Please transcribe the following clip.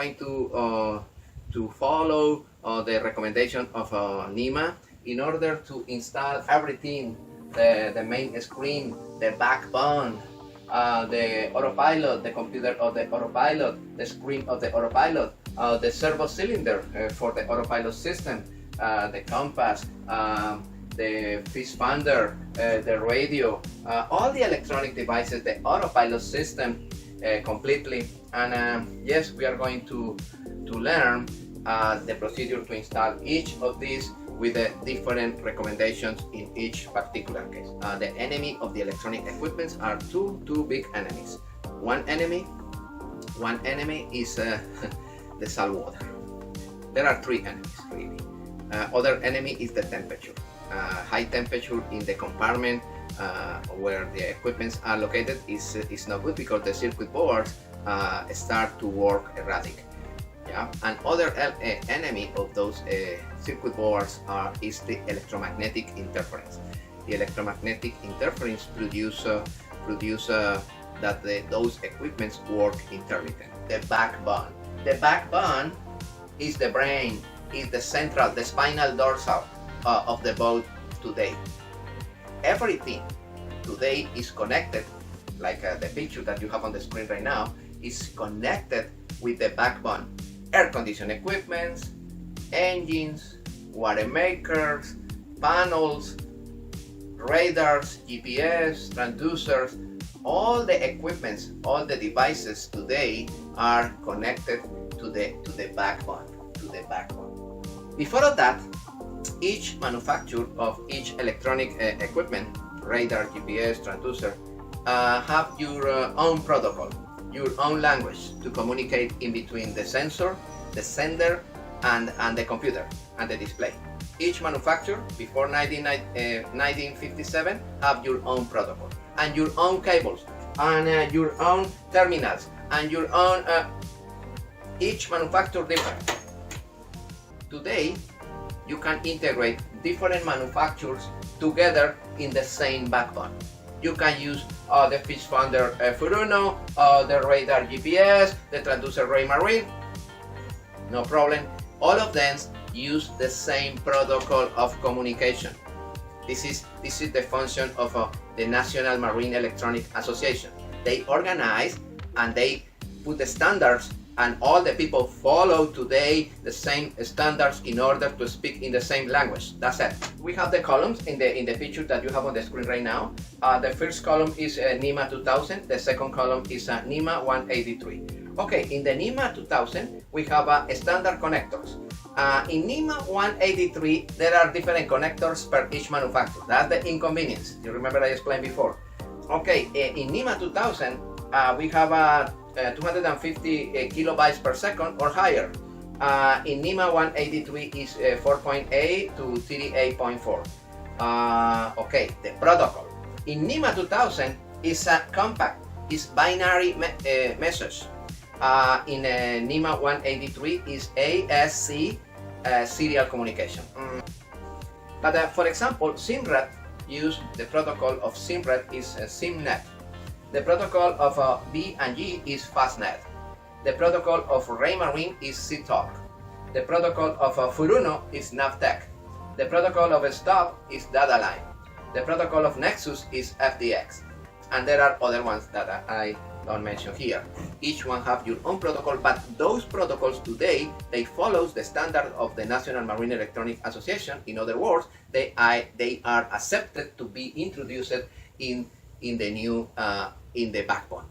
going to follow the recommendation of NMEA in order to install everything, the main screen, the backbone, the autopilot, the computer of the autopilot, the screen of the autopilot, the servo cylinder for the autopilot system, the compass, the fish finder, the radio, all the electronic devices, the autopilot system completely. And yes, we are going to learn the procedure to install each of these with the different recommendations in each particular case. The enemy of the electronic equipment are two big enemies. One enemy is the salt water. There are three enemies really. Other enemy is the temperature. High temperature in the compartment where the equipments are located is not good because the circuit boards start to work erratic. Yeah, and other enemy of those circuit boards is the electromagnetic interference. The electromagnetic interference produce that those equipments work intermittent. The backbone. The backbone is the brain, is the central, the spinal dorsal of the boat today. Everything today is connected, like the picture that you have on the screen right now, is connected with the backbone. Air conditioning equipment, engines, water makers, panels, radars, GPS, transducers, all the equipments, all the devices today are connected to the backbone, Before of that, each manufacturer of each electronic equipment, radar, GPS, transducer, have your own protocol, your own language to communicate in between the sensor, the sender, and the computer and the display. Each manufacturer before 1957 have your own protocol and your own cables and your own terminals and your own each manufacturer different. Today you can integrate different manufacturers together in the same backbone. You can use the fish finder Furuno, the radar GPS, the transducer Raymarine, no problem. All of them use the same protocol of communication. This is the function of the National Marine Electronic Association. They organize and they put the standards, and all the people follow today the same standards in order to speak in the same language. That's it. We have the columns in the picture that you have on the screen right now. The first column is NMEA 2000. The second column is NMEA 183. Okay, in the NMEA 2000 we have standard connectors. In NMEA 183 there are different connectors per each manufacturer. That's the inconvenience. You remember I explained before. Okay, in NMEA 2000 we have 250 kilobytes per second or higher. In NMEA 183 is 4.8 to 38.4. Okay, the protocol. In NMEA 2000 is compact, is binary message. In NMEA 183 is a.c.r serial communication. But for example, SIMRED use the protocol of SIMRED is SIMNet. The protocol of B and G is FastNet. The protocol of Raymarine is CTalk. The protocol of Furuno is Navtec. The protocol of Stop is DataLine. The protocol of Nexus is FDX. And there are other ones that I don't mention here. Each one have your own protocol, but those protocols today, they follow the standard of the National Marine Electronic Association. In other words, they are accepted to be introduced in the new in the backbone.